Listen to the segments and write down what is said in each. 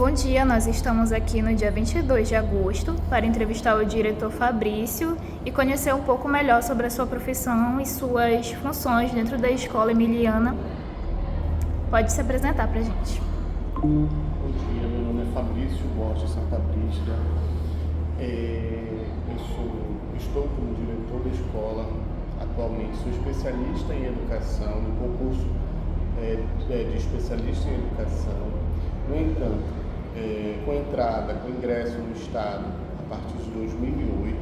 Bom dia, nós estamos aqui no dia 22 de agosto para entrevistar o diretor Fabrício e conhecer um pouco melhor sobre a sua profissão e suas funções dentro da Escola Emiliana. Pode se apresentar para a gente. Bom dia, meu nome é Fabrício Borges Santa Brígida. Estou como diretor da escola atualmente, sou especialista em educação, no concurso de especialista em educação. No entanto, com ingresso no Estado a partir de 2008,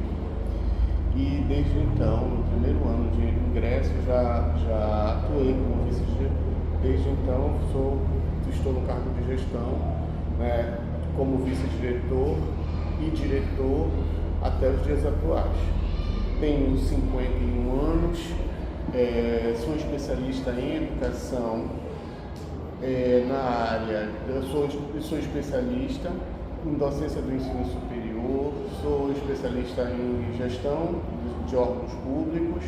e desde então, no primeiro ano de ingresso, já atuei como vice-diretor. Desde então, estou no cargo de gestão, né, como vice-diretor e diretor até os dias atuais. Tenho 51 anos, sou especialista em educação. Na área, eu sou especialista em docência do ensino superior, sou especialista em gestão de órgãos públicos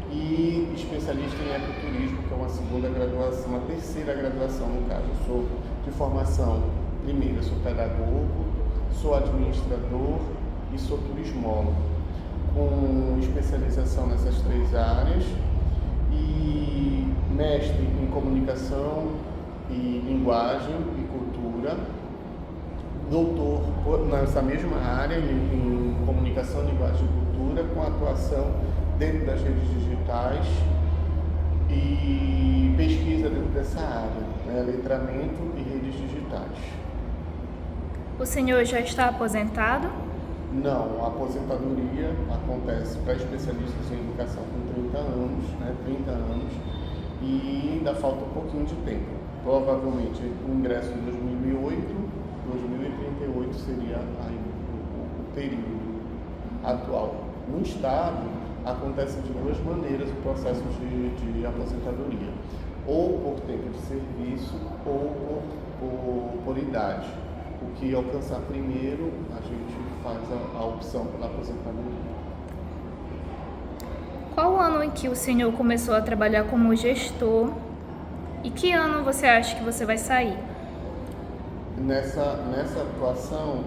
e especialista em ecoturismo, que é uma segunda graduação, uma terceira graduação no caso. Eu sou de formação, primeiro, eu sou pedagogo, sou administrador e sou turismólogo, com especialização nessas três áreas e mestre em comunicação e linguagem e cultura, doutor nessa mesma área em comunicação, linguagem e cultura, com atuação dentro das redes digitais e pesquisa dentro dessa área, né, letramento e redes digitais. O senhor já está aposentado? Não, a aposentadoria acontece para especialistas em educação com 30 anos, né, 30 anos, e ainda falta um pouquinho de tempo. Provavelmente o ingresso em 2008, 2038 seria aí o período atual. No Estado, acontece de duas maneiras o processo de aposentadoria, ou por tempo de serviço ou por idade. O que alcançar primeiro, a gente faz a opção pela aposentadoria. Qual o ano em que o senhor começou a trabalhar como gestor e que ano você acha que você vai sair? Nessa atuação,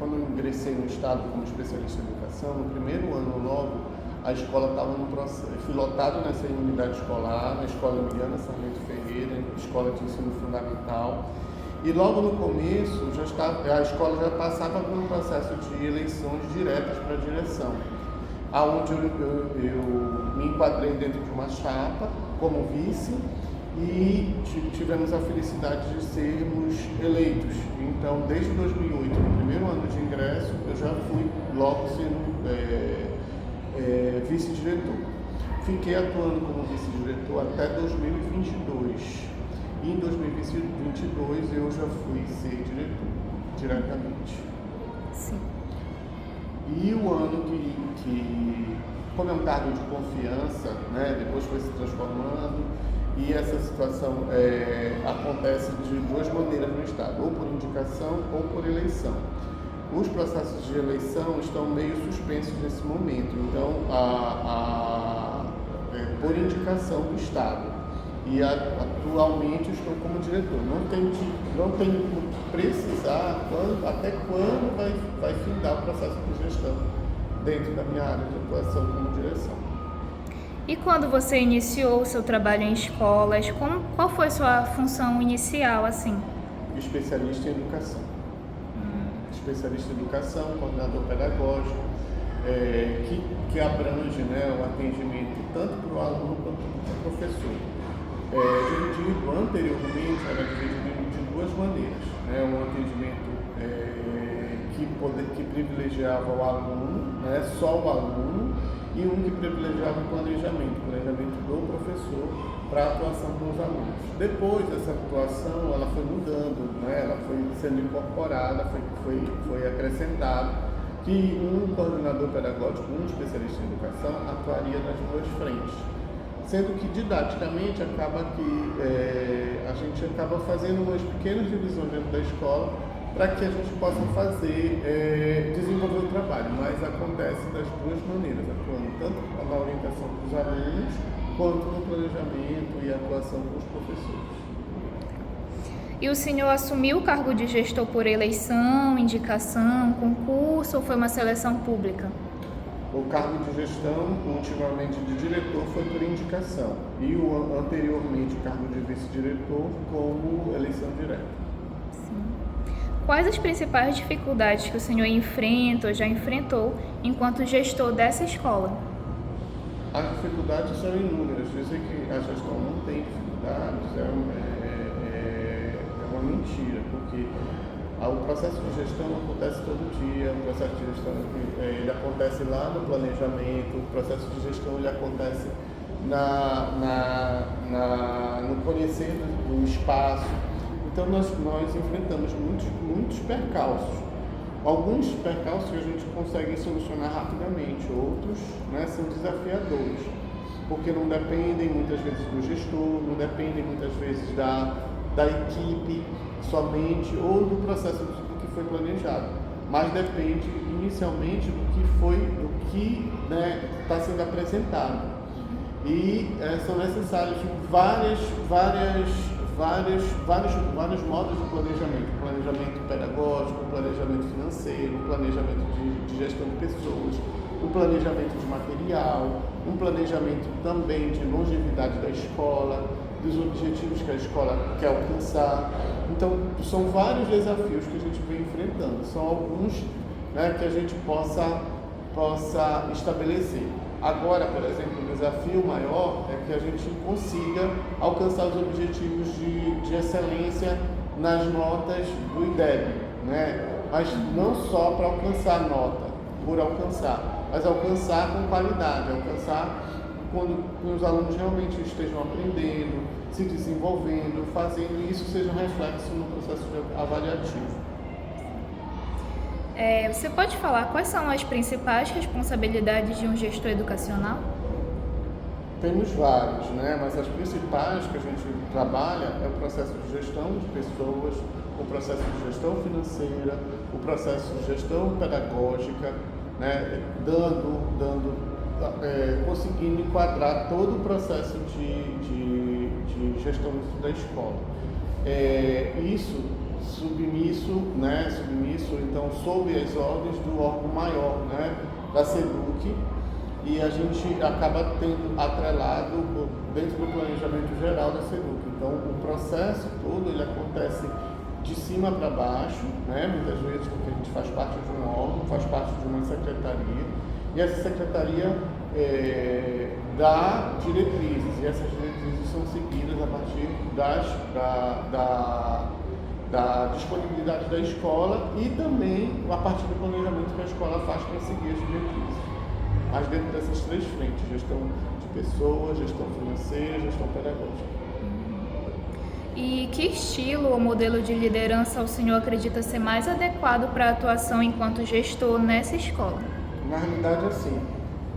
quando eu ingressei no Estado como especialista em educação, no primeiro ano logo, a escola estava no processo, fui lotado nessa unidade escolar, na Escola Emiliana Sarmento Ferreira, escola de ensino fundamental. E logo no começo, a escola já passava por um processo de eleições diretas para a direção, aonde eu me enquadrei dentro de uma chapa como vice e tivemos a felicidade de sermos eleitos. Então, desde 2008, no primeiro ano de ingresso, eu já fui logo sendo vice-diretor. Fiquei atuando como vice-diretor até 2022. E em 2022 eu já fui ser diretor, diretamente. Sim. E o ano que como é um cargo de confiança, né, depois foi se transformando, e essa situação acontece de duas maneiras no Estado, ou por indicação ou por eleição. Os processos de eleição estão meio suspensos nesse momento, então por indicação do Estado. E atualmente estou como diretor. Não tenho como precisar até quando vai findar o processo de gestão dentro da minha área de atuação como direção. E quando você iniciou o seu trabalho em escolas, qual foi sua função inicial, assim? Especialista em educação. Especialista em educação, coordenador pedagógico, que abrange, né, o atendimento tanto para o aluno quanto para o professor. Anteriormente era dividido de duas maneiras, né? Um atendimento que privilegiava o aluno, né? Só o aluno, e um que privilegiava o planejamento do professor para a atuação com os alunos. Depois essa atuação ela foi mudando, né? Ela foi sendo incorporada, foi acrescentado que um coordenador pedagógico, um especialista em educação atuaria nas duas frentes. Sendo que didaticamente acaba que a gente acaba fazendo umas pequenas divisões dentro da escola para que a gente possa desenvolver o trabalho, mas acontece das duas maneiras, atuando tanto na orientação dos alunos quanto no planejamento e atuação com os professores. E o senhor assumiu o cargo de gestor por eleição, indicação, concurso ou foi uma seleção pública? O cargo de gestão, ultimamente de diretor, foi por indicação. E anteriormente o cargo de vice-diretor como eleição direta. Sim. Quais as principais dificuldades que o senhor enfrenta ou já enfrentou enquanto gestor dessa escola? As dificuldades são inúmeras. Dizer que a gestão não tem dificuldades é uma mentira, porque o processo de gestão acontece todo dia, o processo de gestão ele acontece lá no planejamento, o processo de gestão ele acontece no conhecer do espaço. Então nós enfrentamos muitos percalços. Alguns percalços a gente consegue solucionar rapidamente, outros, né, são desafiadores, porque não dependem muitas vezes do gestor, não dependem muitas vezes da equipe somente ou do processo do que foi planejado, mas depende inicialmente do que está sendo apresentado. E são necessários vários modos de planejamento: planejamento pedagógico, planejamento financeiro, planejamento de gestão de pessoas, o planejamento de material, um planejamento também de longevidade da escola, dos objetivos que a escola quer alcançar. Então, são vários desafios que a gente vem enfrentando, são alguns que a gente possa estabelecer. Agora, por exemplo, o desafio maior é que a gente consiga alcançar os objetivos de excelência nas notas do IDEB, mas não só para alcançar nota, por alcançar, mas alcançar com qualidade, alcançar quando os alunos realmente estejam aprendendo, se desenvolvendo, fazendo, e isso seja um reflexo no processo avaliativo. Você pode falar quais são as principais responsabilidades de um gestor educacional? Temos vários, mas as principais que a gente trabalha é o processo de gestão de pessoas, o processo de gestão financeira, o processo de gestão pedagógica, conseguindo enquadrar todo o processo de gestão da escola. Isso submisso, então, sob as ordens do órgão maior, da SEDUC, e a gente acaba tendo atrelado dentro do planejamento geral da SEDUC. Então, o processo todo ele acontece de cima para baixo, muitas vezes porque a gente faz parte de um órgão, faz parte de uma secretaria, e essa secretaria dá diretrizes, e essas diretrizes são seguidas a partir da disponibilidade da escola e também a partir do planejamento que a escola faz para seguir as diretrizes. Mas dentro dessas três frentes: gestão de pessoas, gestão financeira, gestão pedagógica. E que estilo ou modelo de liderança o senhor acredita ser mais adequado para a atuação enquanto gestor nessa escola? Na realidade, assim,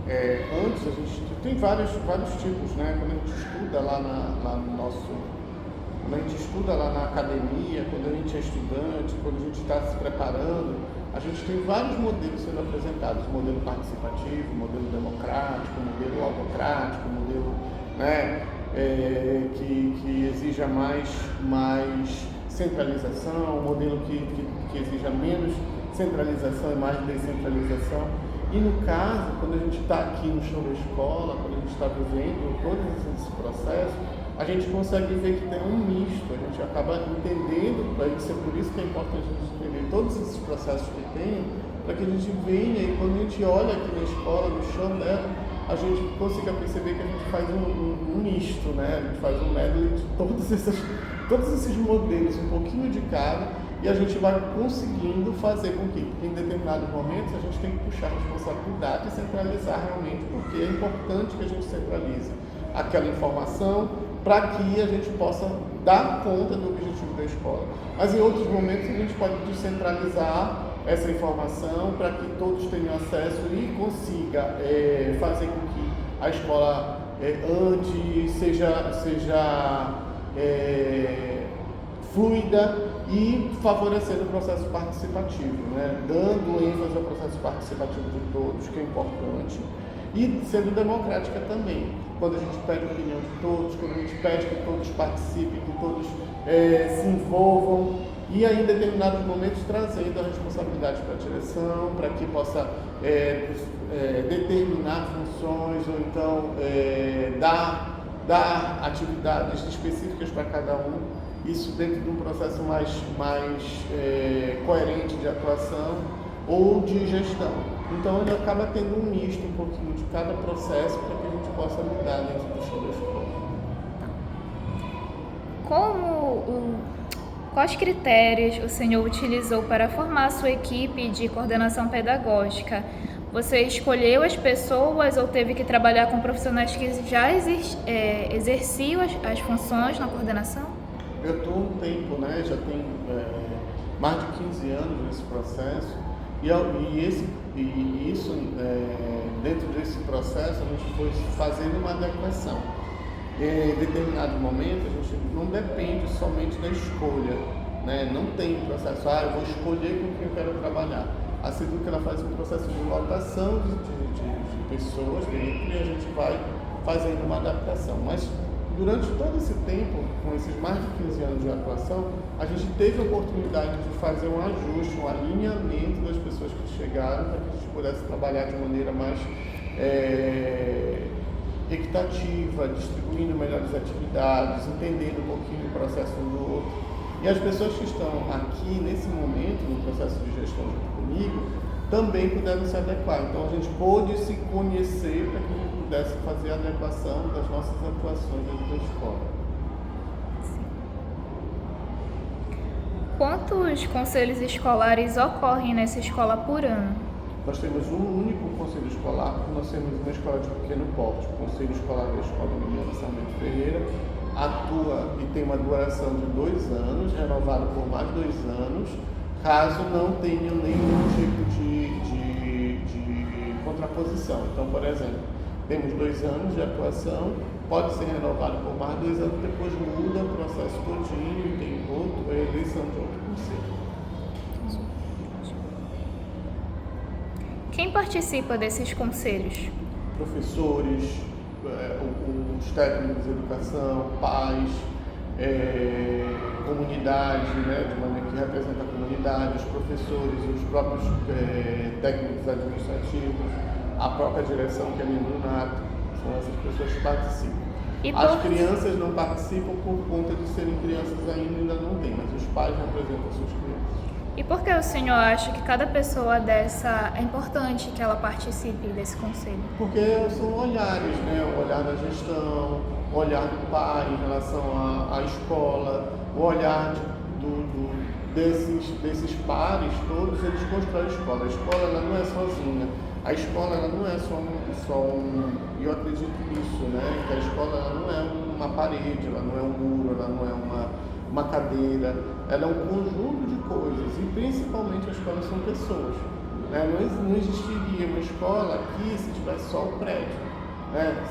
antes a gente tem vários tipos, Quando a gente estuda quando a gente estuda lá na academia, quando a gente é estudante, quando a gente está se preparando, a gente tem vários modelos sendo apresentados: modelo participativo, modelo democrático, modelo autocrático, modelo que exija mais centralização, modelo que exija menos centralização e mais descentralização. E no caso, quando a gente está aqui no chão da escola, quando a gente está vivendo todos esses processos, a gente consegue ver que tem um misto, a gente acaba entendendo, é por isso que é importante a gente entender todos esses processos que tem, para que a gente venha e quando a gente olha aqui na escola, no chão dela, a gente consiga perceber que a gente faz um misto, A gente faz um medley de todos esses modelos, um pouquinho de cada, e a gente vai conseguindo fazer com que, em determinados momentos, a gente tem que puxar a responsabilidade e centralizar realmente, porque é importante que a gente centralize aquela informação para que a gente possa dar conta do objetivo da escola. Mas em outros momentos a gente pode descentralizar essa informação para que todos tenham acesso e consiga fazer com que a escola ande, seja fluida e favorecendo o processo participativo, dando ênfase ao processo participativo de todos, que é importante, e sendo democrática também. quando a gente pede a opinião de todos, quando a gente pede que todos participem, que todos se envolvam, e aí, em determinados momentos, trazendo a responsabilidade para a direção, para que possa determinar funções ou então dar atividades específicas para cada um, isso dentro de um processo mais coerente de atuação ou de gestão. Então ele acaba tendo um misto um pouquinho de cada processo para que a gente possa lidar dentro do show da escola. Quais critérios o senhor utilizou para formar a sua equipe de coordenação pedagógica? Você escolheu as pessoas ou teve que trabalhar com profissionais que já exerciam as funções na coordenação? Eu estou um tempo, já tenho mais de 15 anos nesse processo, dentro desse processo a gente foi fazendo uma adequação. Em determinado momento a gente não depende somente da escolha, não tem processo, eu vou escolher com quem eu quero trabalhar. A SEDUC ela faz um processo de lotação de pessoas dentro e a gente vai fazendo uma adaptação. Mas durante todo esse tempo, com esses mais de 15 anos de atuação, a gente teve a oportunidade de fazer um ajuste, um alinhamento das pessoas que chegaram para que a gente pudesse trabalhar de maneira mais equitativa, distribuindo melhores atividades, entendendo um pouquinho o processo um do outro. E as pessoas que estão aqui nesse momento, no processo de gestão junto comigo, também puderam se adequar. Então a gente pôde se conhecer para que a gente pudesse fazer a adequação das nossas atuações dentro da escola. Quantos conselhos escolares ocorrem nessa escola por ano? Nós temos um único conselho escolar, porque nós temos uma escola de pequeno porte. O Conselho Escolar da Escola Miliana Sarmento Ferreira atua e tem uma duração de 2 anos, renovado por mais 2 anos, caso não tenha nenhum tipo de contraposição. Então, por exemplo, temos 2 anos de atuação, pode ser renovado por mais 2 anos, depois muda o processo todinho e tem a eleição de outro conselho. Quem participa desses conselhos? Professores, os técnicos de educação, pais, comunidade, de maneira que representa a comunidade, os professores, os próprios técnicos administrativos, a própria direção que é membro nato, são essas pessoas que participam. As crianças não participam por conta de serem crianças ainda não tem, mas os pais representam as suas crianças. E por que o senhor acha que cada pessoa dessa é importante que ela participe desse conselho? Porque são olhares, o olhar da gestão, o olhar do pai em relação à escola, o olhar desses pares todos, eles constroem a escola. A escola ela não é sozinha, a escola ela não é só eu acredito nisso, que a escola ela não é uma parede, ela não é um muro, ela não é uma cadeira, ela é um conjunto de coisas e principalmente a escola são pessoas. Não existiria uma escola aqui se tivesse só o prédio.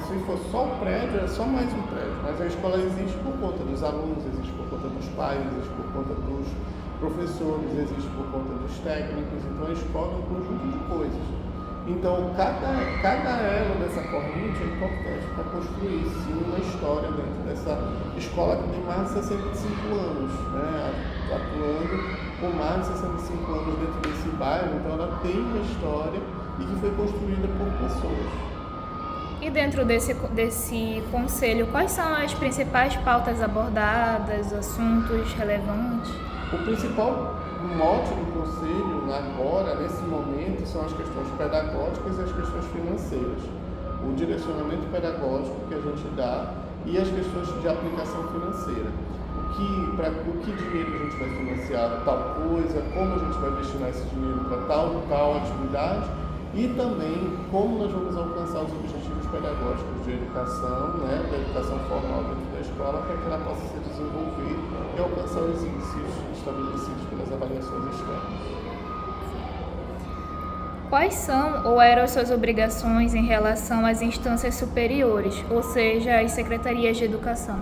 Se fosse só o prédio, é só mais um prédio, mas a escola existe por conta dos alunos, existe por conta dos pais, existe por conta dos professores, existe por conta dos técnicos, então a escola é um conjunto de coisas. Então, cada elo dessa corrente é importante para construir, sim, uma história dentro dessa escola que tem mais de 65 anos, atuando com mais de 65 anos dentro desse bairro, então ela tem uma história e que foi construída por pessoas. E dentro desse conselho, quais são as principais pautas abordadas, assuntos relevantes? O principal mote do conselho agora, nesse momento, são as questões pedagógicas e as questões financeiras. O direcionamento pedagógico que a gente dá e as questões de aplicação financeira. O que dinheiro a gente vai financiar tal coisa, como a gente vai destinar esse dinheiro para tal atividade e também como nós vamos alcançar os objetivos pedagógicos de educação, da educação formal dentro da escola, para que ela possa se desenvolver e alcançar os índices estabelecidos pelas avaliações externas. Quais são ou eram as suas obrigações em relação às instâncias superiores, ou seja, às secretarias de educação?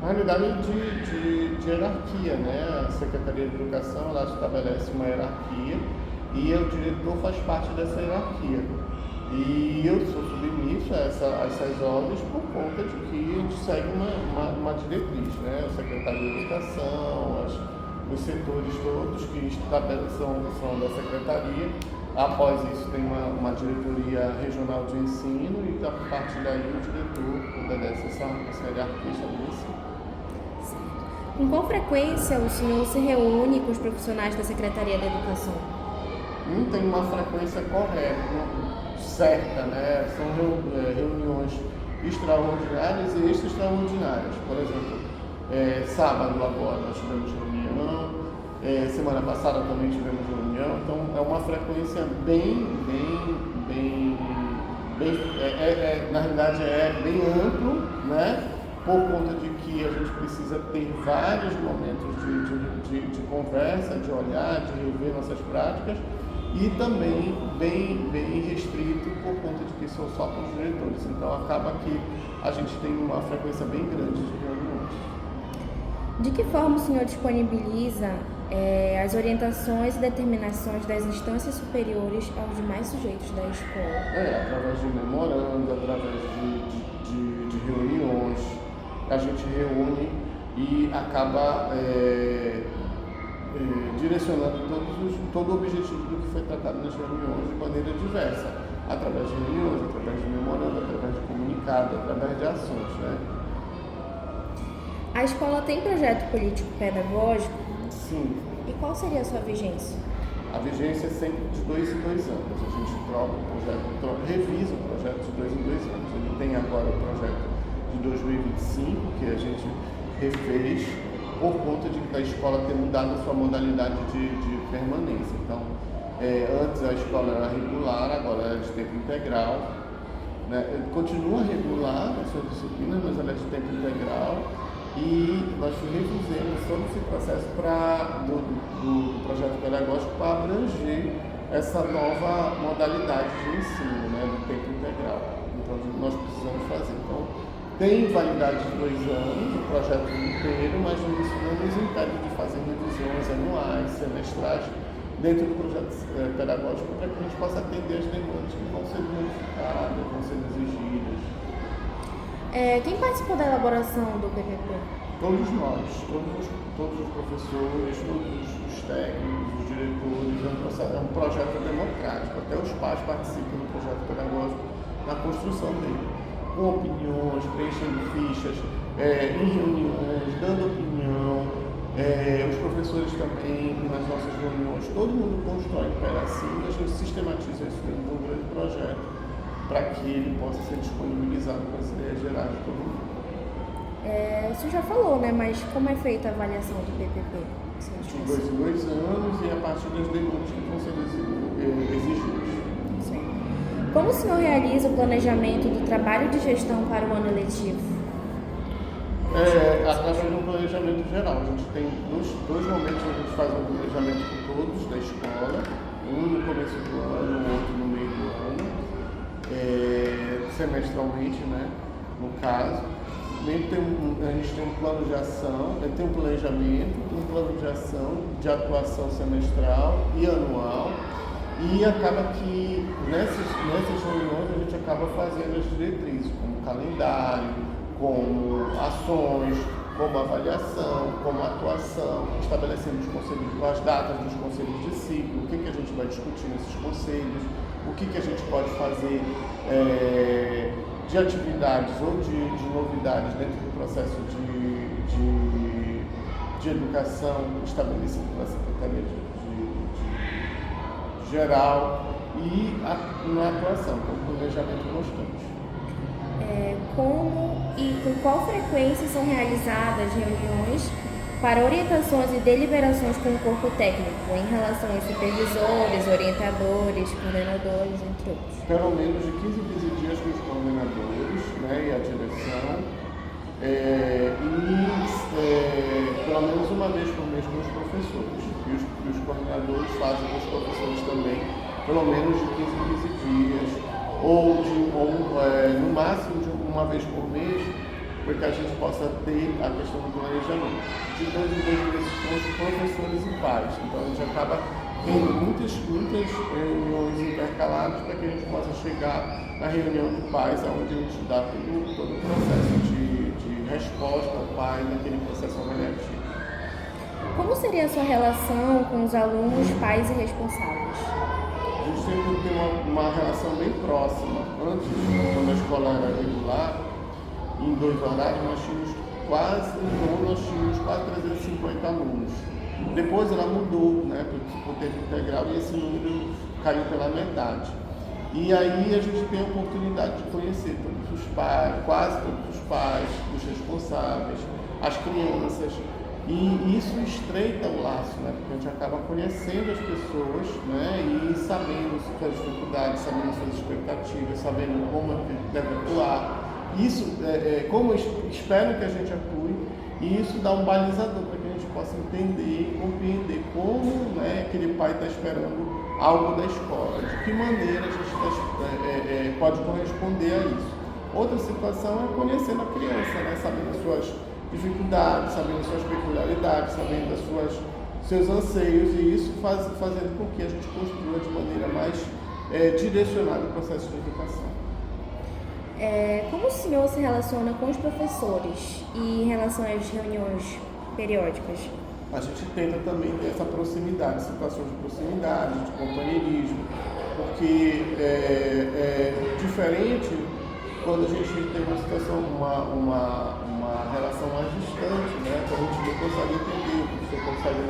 Na realidade de hierarquia, A Secretaria de Educação ela estabelece uma hierarquia e o diretor faz parte dessa hierarquia. E eu sou submisso a essas ordens por conta de que a gente segue uma diretriz, né? O secretário de Educação, os setores todos que são da secretaria. Após isso tem uma diretoria regional de ensino e a partir daí o diretor obedece essa hierarquia estabelecida. Com qual frequência o senhor se reúne com os profissionais da Secretaria da Educação? Não tem uma frequência correta, certa, né? São reuniões extraordinárias e extra-extraordinárias. Por exemplo, sábado agora nós tivemos reunião, semana passada também tivemos reunião, então é uma frequência na realidade é bem amplo, né? Por conta de que a gente precisa ter vários momentos de conversa, de olhar, de rever nossas práticas e também bem restrito por conta de que são só com os diretores. Então acaba que a gente tem uma frequência bem grande de reuniões. De que forma o senhor disponibiliza as orientações e determinações das instâncias superiores aos demais sujeitos da escola? Através de memorando, através de reuniões. A gente reúne e acaba direcionando todo o objetivo do que foi tratado nas reuniões de maneira diversa, através de reuniões, através de memorando, através de comunicado, através de ações, né? A escola tem projeto político-pedagógico? Sim. E qual seria a sua vigência? A vigência é sempre de 2 em 2 anos. A gente revisa o projeto de 2 em 2 anos. Ele tem agora o projeto de 2025, que a gente refez por conta de que a escola ter mudado a sua modalidade de permanência. Então, antes a escola era regular, agora ela é de tempo integral, né? Continua regular as suas disciplinas, mas ela é de tempo integral e nós refizemos todo esse processo do projeto pedagógico para abranger essa nova modalidade de ensino, né, do tempo integral. Então, nós precisamos fazer. Então, tem validade de 2 anos, o projeto inteiro, mas isso não nos impede de fazer revisões anuais, semestrais, dentro do projeto pedagógico, para que a gente possa atender as demandas que vão ser modificadas, vão ser exigidas. Quem participou da elaboração do PPP? Todos nós, todos os professores, todos os técnicos, os diretores. É um projeto democrático, até os pais participam do projeto pedagógico na construção dele, com opiniões, preenchendo fichas, em reuniões, dando opinião, os professores também, nas nossas reuniões, todo mundo constrói um pedacinho e a gente sistematiza isso dentro de um grande projeto para que ele possa ser disponibilizado com as ideias gerais de todo mundo. O senhor já falou, né? Mas como é feita a avaliação do PPP? De 2 em 2 anos e a partir das demandas que vão ser exigidas. Como o senhor realiza o planejamento do trabalho de gestão para o ano letivo? Através de um planejamento geral. A gente tem dois momentos onde a gente faz um planejamento com todos da escola, um no começo do ano, o outro no meio do ano, semestralmente, né, no caso. A gente tem um plano de ação, tem um planejamento, um plano de ação, de atuação semestral e anual. E acaba que nessas reuniões a gente acaba fazendo as diretrizes, como calendário, como ações, como avaliação, como atuação, estabelecendo as datas dos conselhos de ciclo, o que a gente vai discutir nesses conselhos, o que a gente pode fazer de atividades ou de novidades dentro do processo de educação estabelecido pela Secretaria de Geral e na atuação, com o planejamento constante. Como e com qual frequência são realizadas reuniões para orientações e deliberações com o corpo técnico em relação aos supervisores, orientadores, coordenadores, entre outros? Pelo menos de 15 em 15 dias com os coordenadores, né, e a direção, pelo menos uma vez por mês com os professores. E os coordenadores fazem com os professores também, pelo menos de 15 em 15 dias, ou no máximo de uma vez por mês, para que a gente possa ter a questão do planejamento. De 2 em 2 meses com os professores e pais. Então a gente acaba tendo muitas reuniões intercaladas para que a gente possa chegar na reunião de pais, onde a gente dá todo o processo de resposta ao pai naquele processo avaliativo. Como seria a sua relação com os alunos, pais e responsáveis? A gente sempre tem uma relação bem próxima. Antes, quando a escola era regular, em 2 horários, nós tínhamos quase 350 alunos. Depois ela mudou, né, para o tempo integral, e esse número caiu pela metade. E aí a gente tem a oportunidade de conhecer todos os pais, quase todos os pais, os responsáveis, as crianças. E isso estreita o laço, né? Porque a gente acaba conhecendo as pessoas, né? E sabendo suas dificuldades, sabendo suas expectativas, sabendo como deve atuar. Isso, como espero que a gente atue, e isso dá um balizador para que a gente possa entender e compreender como, né, aquele pai está esperando algo da escola, de que maneira a gente pode corresponder a isso. Outra situação é conhecendo a criança, né? Sabendo as suas dificuldades, sabendo as suas peculiaridades, sabendo seus anseios, e isso fazendo com que a gente construa de maneira mais direcionada o processo de educação. Como o senhor se relaciona com os professores e em relação às reuniões periódicas? A gente tenta também ter essa proximidade, situações de proximidade, de companheirismo, porque é diferente quando a gente tem uma situação, uma relação mais distante, né? Que a gente não consegue entender, o professor consegue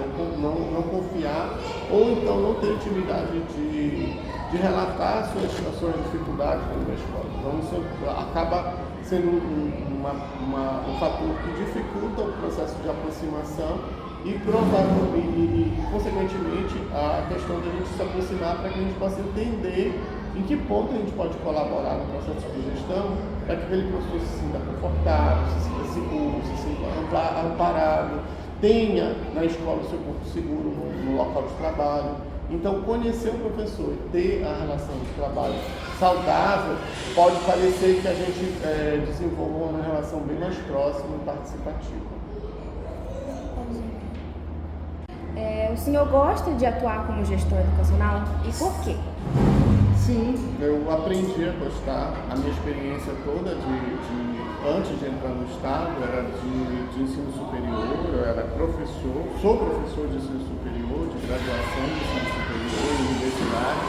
não confiar, ou então não ter intimidade de relatar suas dificuldades dentro da escola. Então isso acaba sendo um fator que dificulta o processo de aproximação e consequentemente, a questão de a gente se aproximar para que a gente possa entender em que ponto a gente pode colaborar no processo de gestão para que aquele professor se sinta confortável, se sinta seguro, se sinta amparado, tenha na escola o seu porto seguro no local de trabalho. Então, conhecer o professor e ter a relação de trabalho saudável pode parecer que a gente desenvolva uma relação bem mais próxima e participativa. O senhor gosta de atuar como gestor educacional e por quê? Sim, eu aprendi a gostar. A minha experiência toda antes de entrar no Estado era de ensino superior, eu era professor, sou professor de ensino superior, de graduação de ensino superior em universidade,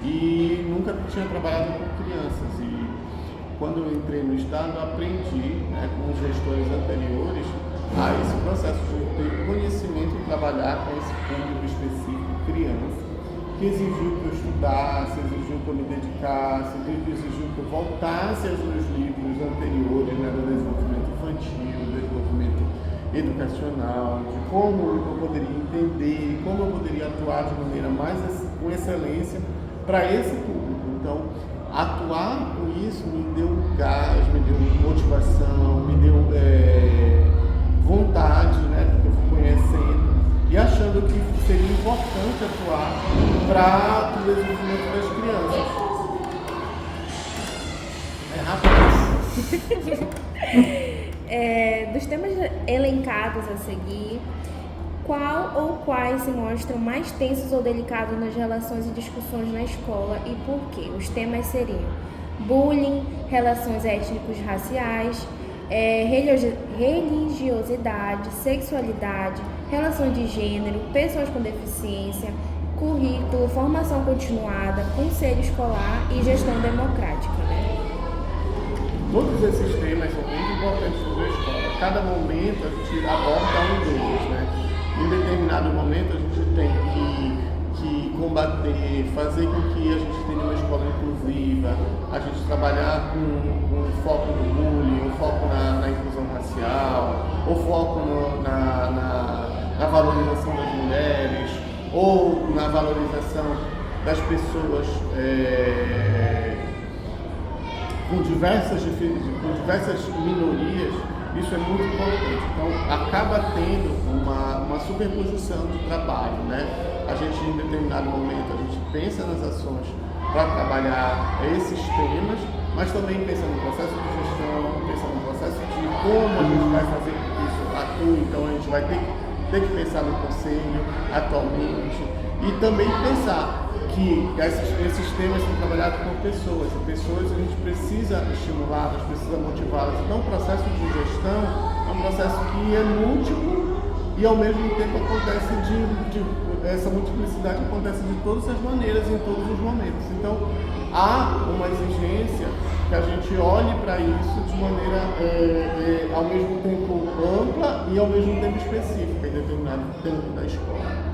e nunca tinha trabalhado com crianças. E quando eu entrei no Estado, eu aprendi, né, com os gestores anteriores a esse processo de ter conhecimento e trabalhar com esse público específico, criança, que exigiu que eu estudasse, exigiu que eu me dedicasse, exigiu que eu voltasse aos meus livros anteriores, né, do desenvolvimento infantil, do desenvolvimento educacional, de como eu poderia entender, como eu poderia atuar de maneira mais com excelência para esse público. Então, atuar com isso me deu gás, me deu motivação, me deu vontade, né, porque eu fui conhecendo e achando que seria importante atuar para o desenvolvimento das crianças. Dos temas elencados a seguir, qual ou quais se mostram mais tensos ou delicados nas relações e discussões na escola e por quê? Os temas seriam bullying, relações étnicos raciais, religiosidade, sexualidade, relações de gênero, pessoas com deficiência, currículo, formação continuada, conselho escolar e gestão democrática, né? Todos esses temas são muito importantes para a escola. Cada momento a gente aborda um deles, né? Em determinado momento a gente tem que combater, fazer com que a gente tenha uma escola inclusiva, a gente trabalhar com o foco no bullying, o foco na inclusão racial, o foco na valorização das mulheres, ou na valorização das pessoas com diversas minorias. Isso é muito importante. Então, acaba tendo uma superposição de trabalho, né? A gente, em determinado momento, a gente pensa nas ações para trabalhar esses temas, mas também pensa no processo de gestão, pensa no processo de como a gente vai fazer com que isso atue. Então, a gente vai ter que pensar no conselho atualmente. E também pensar que esses temas são trabalhados por pessoas, e pessoas a gente precisa estimulá-las, precisa motivá-las. Então o processo de gestão é um processo que é múltiplo e ao mesmo tempo acontece essa multiplicidade acontece de todas as maneiras, em todos os momentos. Então há uma exigência que a gente olhe para isso de maneira ao mesmo tempo ampla e ao mesmo tempo específica em determinado tempo da escola.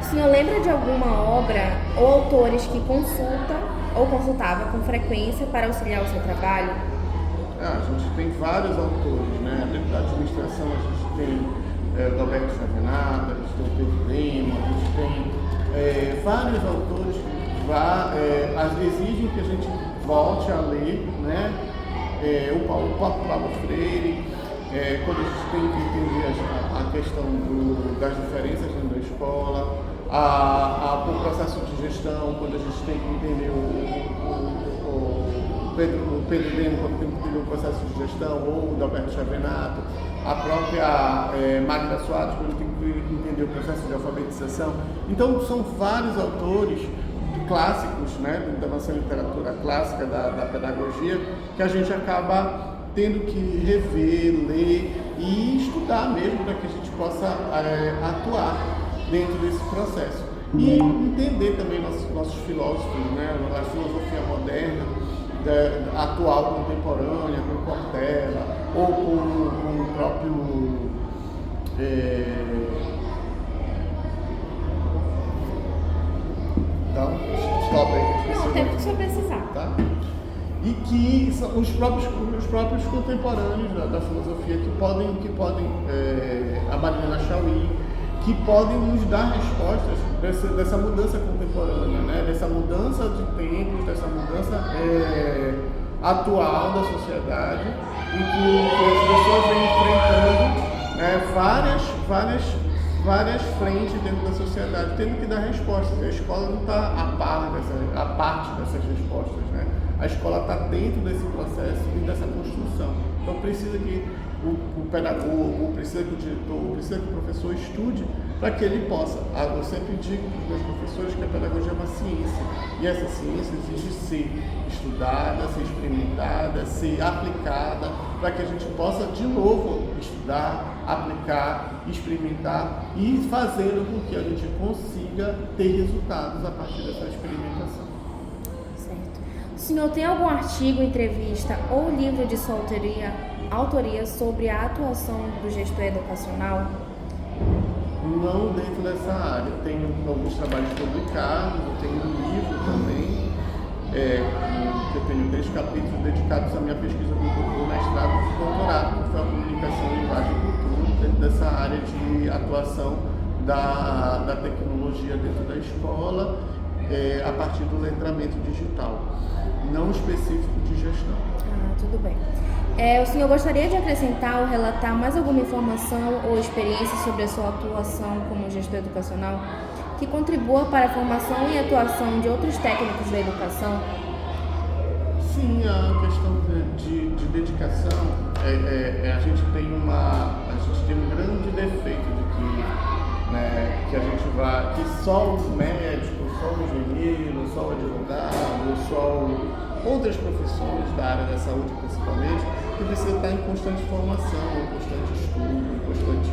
O senhor lembra de alguma obra ou autores que consulta ou consultava com frequência para auxiliar o seu trabalho? A gente tem vários autores, né? Dentro da administração a gente tem o Roberto Chavenato, a gente tem o Pedro Lima, a gente tem vários autores que exigem que a gente volte a ler, né? O Paulo Freire, quando a gente tem que entender a questão das diferenças dentro da escola, o processo de gestão, quando a gente tem que entender o Pedro Lema, quando tem que entender o processo de gestão, ou o Alberto Chavenato, a própria Magda Soares, quando tem que entender o processo de alfabetização. Então, são vários autores clássicos, né, da nossa literatura clássica, da pedagogia, que a gente acaba tendo que rever, ler e estudar mesmo para que a gente possa atuar dentro desse processo. E entender também nossos filósofos, né, a filosofia moderna, atual, contemporânea, com Cortella, ou com o próprio... Então, stop aí, que eu esqueci. Não, tem que só precisar. Tá? E que são os próprios contemporâneos da filosofia que podem a Mariana Chauí, que podem nos dar respostas dessa mudança contemporânea, né? Dessa mudança de tempos, dessa mudança atual da sociedade, em que as pessoas vêm enfrentando várias frentes dentro da sociedade, tendo que dar respostas. A escola não está a parte dessas respostas, né? A escola está dentro desse processo e dessa construção. Então precisa que o pedagogo, precisa que o diretor, precisa que o professor estude para que ele possa. Eu sempre digo para os meus professores que a pedagogia é uma ciência, e essa ciência exige ser estudada, ser experimentada, ser aplicada, para que a gente possa de novo estudar, aplicar, experimentar e fazendo com que a gente consiga ter resultados a partir dessa experimentação. O senhor tem algum artigo, entrevista ou livro de sua autoria sobre a atuação do gestor educacional? Não dentro dessa área. Eu tenho alguns trabalhos publicados, eu tenho um livro também, que eu tenho 3 capítulos dedicados à minha pesquisa do mestrado e do doutorado, que foi a comunicação, linguagem e cultura, dentro dessa área de atuação da tecnologia dentro da escola, a partir do letramento digital, não específico de gestão. Tudo bem. O senhor gostaria de acrescentar ou relatar mais alguma informação ou experiência sobre a sua atuação como gestor educacional que contribua para a formação e atuação de outros técnicos da educação? Sim, a questão de dedicação, a gente tem um grande defeito de que a gente vai, que só o médico, só o engenheiro, só o advogado, só outras profissões da área da saúde principalmente, que precisa estar em constante formação, em constante estudo, em constante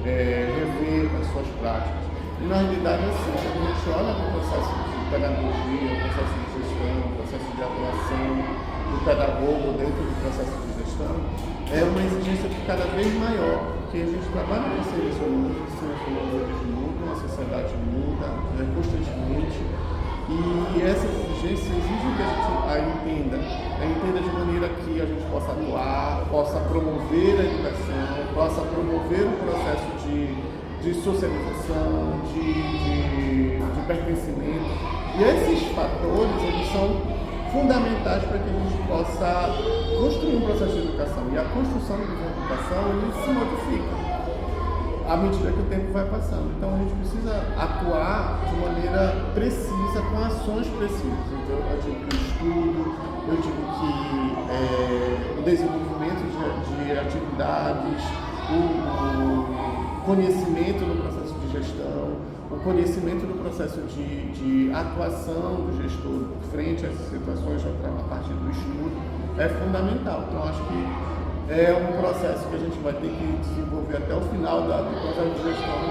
rever as suas práticas. E na realidade é assim, quando a gente olha para o processo de pedagogia, o processo de gestão, o processo de atuação do pedagogo dentro do processo de gestão, é uma exigência cada vez maior, porque a gente trabalha com seres humanos, os seres humanos mudam, a sociedade muda constantemente, e essa exigência exige que a gente entenda de maneira que a gente possa atuar, possa promover a educação, possa promover o processo de socialização, de pertencimento. E esses fatores, eles são fundamentais para que a gente possa construir um processo de educação. E a construção de uma educação, ele se modifica à medida que o tempo vai passando. Então a gente precisa atuar de maneira precisa, com ações precisas. Então eu digo que o estudo, eu digo que o desenvolvimento de atividades, o conhecimento no processo de gestão, o conhecimento do processo de atuação do gestor frente a essas situações a partir do estudo é fundamental. Então, acho que é um processo que a gente vai ter que desenvolver até o final do processo de gestão,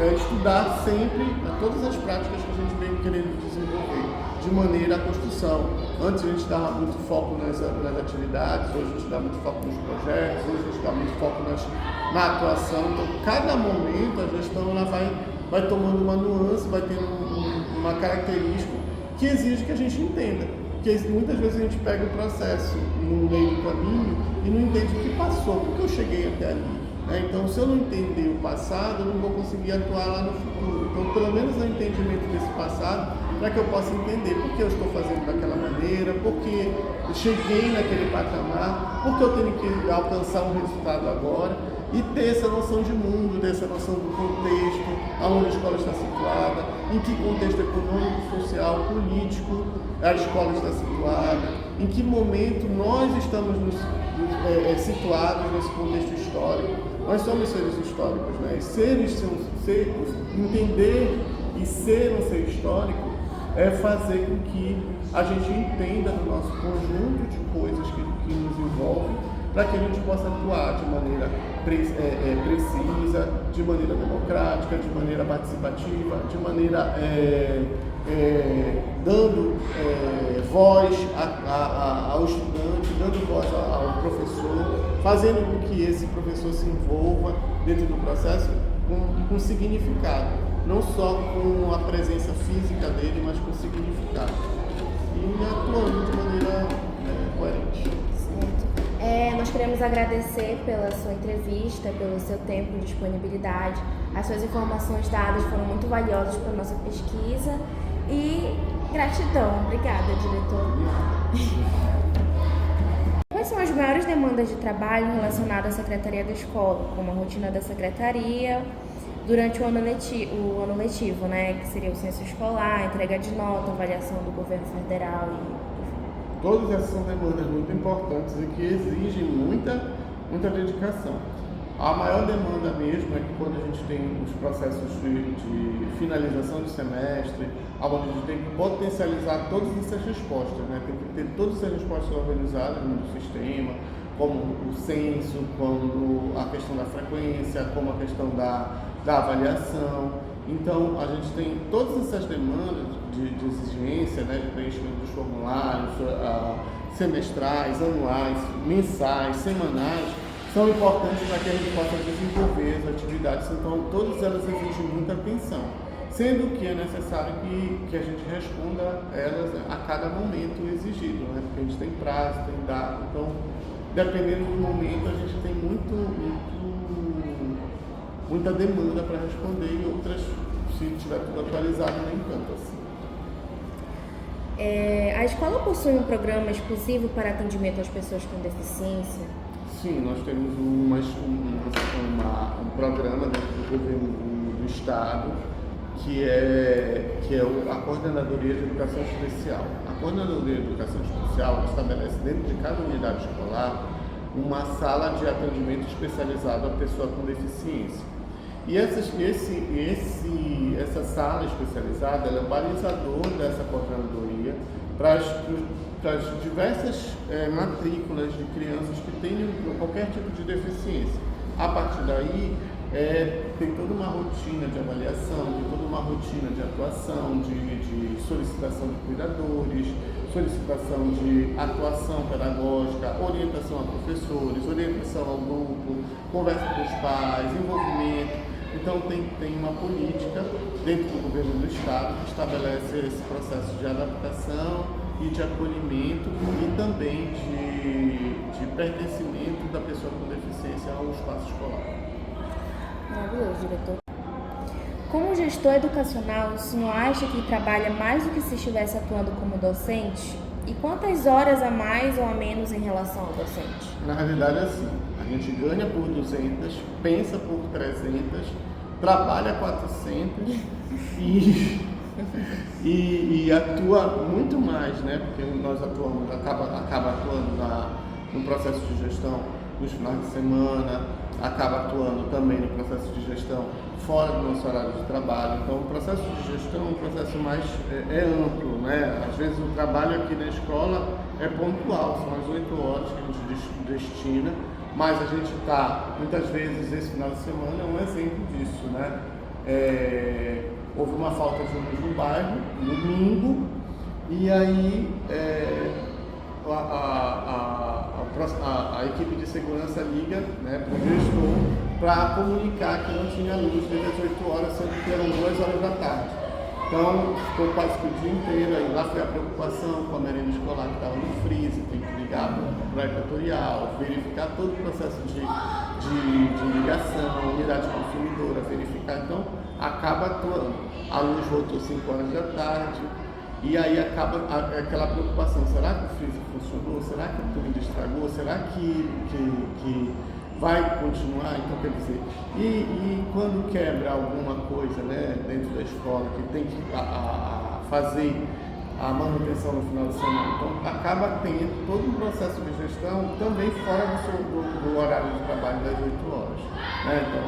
estudar sempre todas as práticas que a gente vem querendo desenvolver, de maneira à construção. Antes a gente dava muito foco nas atividades, hoje a gente dá muito foco nos projetos, hoje a gente dá muito foco na atuação. Então, cada momento a gestão ela vai tomando uma nuance, vai tendo uma característica que exige que a gente entenda. Porque muitas vezes a gente pega o processo no meio do caminho e não entende o que passou, por que eu cheguei até ali. Então, se eu não entender o passado, eu não vou conseguir atuar lá no futuro. Então, pelo menos o entendimento desse passado, para que eu possa entender por que eu estou fazendo daquela maneira, por que eu cheguei naquele patamar, por que eu tenho que alcançar um resultado agora, e ter essa noção de mundo, ter essa noção do contexto, aonde a escola está situada, em que contexto econômico, social, político a escola está situada, em que momento nós estamos situados nesse contexto histórico. Nós somos seres históricos, né? E entender e ser um ser histórico é fazer com que a gente entenda no nosso conjunto de coisas que nos envolvem, para que a gente possa atuar de maneira precisa, de maneira democrática, de maneira participativa, de maneira dando voz ao estudante, dando voz ao professor, fazendo com que esse professor se envolva dentro do processo com significado, não só com a presença física dele, mas com significado, e atuando de maneira coerente. Nós queremos agradecer pela sua entrevista, pelo seu tempo e disponibilidade. As suas informações dadas foram muito valiosas para a nossa pesquisa e gratidão. Obrigada, diretor. Quais são as maiores demandas de trabalho relacionadas à Secretaria da Escola, como a rotina da Secretaria durante o ano letivo, né, que seria o censo escolar, entrega de nota, avaliação do governo federal e... Todas essas são demandas muito importantes e que exigem muita dedicação. A maior demanda mesmo é que quando a gente tem os processos de finalização de semestre, onde a gente tem que potencializar todas essas respostas, né? Tem que ter todas essas respostas organizadas no sistema, como o censo, como a questão da frequência, como a questão da avaliação. Então, a gente tem todas essas demandas de exigência, né, de preenchimento dos formulários semestrais, anuais, mensais, semanais, são importantes para que a gente possa desenvolver as atividades. Então, todas elas exigem muita atenção, sendo que é necessário que a gente responda elas a cada momento exigido, né, porque a gente tem prazo, tem data. Então, dependendo do momento, a gente tem muita demanda para responder e outras, se tiver tudo atualizado, nem tanto assim. A escola possui um programa exclusivo para atendimento às pessoas com deficiência? Sim, nós temos um programa dentro do governo do Estado, que é a Coordenadoria de Educação Especial. A Coordenadoria de Educação Especial estabelece dentro de cada unidade escolar uma sala de atendimento especializado à pessoa com deficiência. E essa sala especializada ela é o balizador dessa coordenadoria para as diversas matrículas de crianças que tenham qualquer tipo de deficiência. A partir daí, tem toda uma rotina de avaliação, tem toda uma rotina de atuação, de solicitação de cuidadores, solicitação de atuação pedagógica, orientação a professores, orientação ao grupo, conversa com os pais, envolvimento. Então tem uma política dentro do governo do Estado que estabelece esse processo de adaptação e de acolhimento e também de pertencimento da pessoa com deficiência ao espaço escolar. Maravilhoso, diretor. Como gestor educacional, o senhor acha que trabalha mais do que se estivesse atuando como docente? E quantas horas a mais ou a menos em relação ao docente? Na realidade é assim, a gente ganha por 200, pensa por 300, trabalha 400 e atua muito mais, né? Porque nós acaba atuando no processo de gestão nos finais de semana, acaba atuando também no processo de gestão fora do nosso horário de trabalho. Então, o processo de gestão é um processo mais amplo, né? Às vezes o trabalho aqui na escola é pontual, são as 8 horas que a gente destina, mas a gente está, muitas vezes, esse final de semana é um exemplo disso, né? Houve uma falta de luz no bairro, no domingo, e aí a equipe de segurança liga, né, para o gestor para comunicar que não tinha luz desde as 8 horas, sendo que eram 2 horas da tarde. Então, ficou quase que o dia inteiro, aí lá foi a preocupação com a merenda escolar que estava no freezer, tem que ligar para a equatorial, verificar todo o processo de ligação, unidade consumidora, verificar, então acaba atuando. A luz voltou 5 horas da tarde, e aí acaba aquela preocupação, será que o freezer funcionou? Será que a comida estragou? Será que vai continuar? Então, quer dizer, e quando quebra alguma coisa, né, dentro da escola, que tem que fazer a manutenção no final de semana, então acaba tendo todo um processo de gestão também fora do horário de trabalho das 8 horas. Né? Então,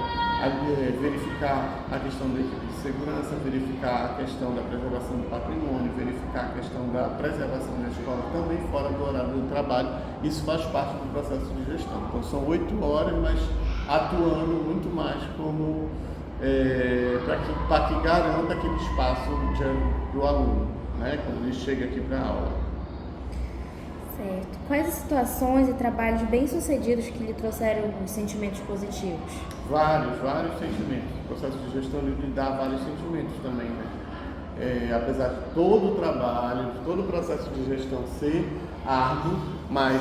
verificar a questão da equipe de segurança, verificar a questão da preservação do patrimônio, verificar a questão da preservação da escola também fora do horário do trabalho. Isso faz parte do processo de gestão. Então são 8 horas, mas atuando muito mais como para que garanta aquele espaço do aluno, né, quando ele chega aqui para a aula. Certo. Quais as situações e trabalhos bem-sucedidos que lhe trouxeram sentimentos positivos? Vários sentimentos. O processo de gestão lhe dá vários sentimentos também, né? Apesar de todo o trabalho, de todo o processo de gestão ser árduo, mas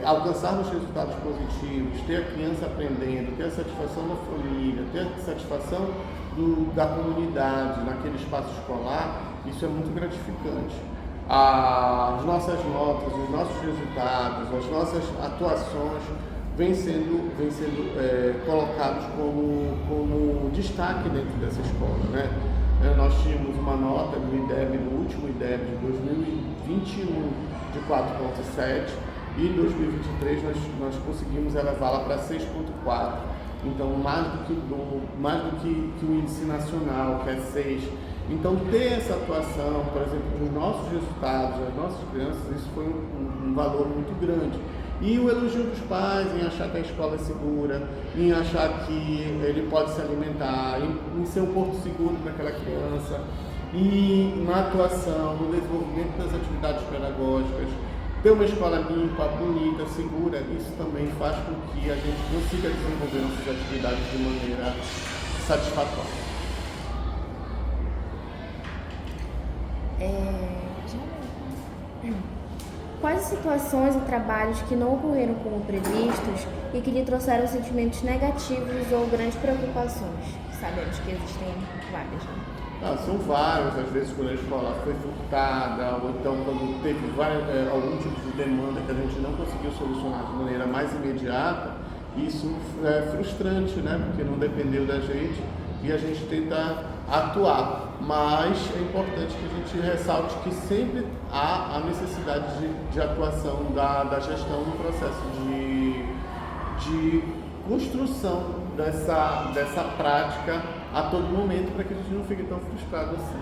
alcançarmos resultados positivos, ter a criança aprendendo, ter a satisfação da família, ter a satisfação da comunidade naquele espaço escolar, isso é muito gratificante. As nossas notas, os nossos resultados, as nossas atuações vêm sendo colocados como destaque dentro dessa escola, né? Nós tínhamos uma nota do IDEB, do último IDEB de 2021 de 4,7 e em 2023 nós conseguimos elevá-la para 6,4. Então, mais do que o índice nacional, que é 6. Então, ter essa atuação, por exemplo, dos nossos resultados, das nossas crianças, isso foi um valor muito grande. E o elogio dos pais em achar que a escola é segura, em achar que ele pode se alimentar, em ser um porto seguro para aquela criança, e na atuação, no desenvolvimento das atividades pedagógicas, ter uma escola limpa, bonita, segura, isso também faz com que a gente consiga desenvolver nossas atividades de maneira satisfatória. Quais as situações e trabalhos que não ocorreram como previstos e que lhe trouxeram sentimentos negativos ou grandes preocupações? Sabemos que existem várias, né? São vários, às vezes quando a escola foi furtada, ou então quando teve algum tipo de demanda que a gente não conseguiu solucionar de maneira mais imediata, isso é frustrante, né? Porque não dependeu da gente e a gente tenta atuar. Mas é importante que a gente ressalte que sempre há a necessidade de atuação da gestão no processo de construção dessa prática a todo momento, para que a gente não fique tão frustrado assim.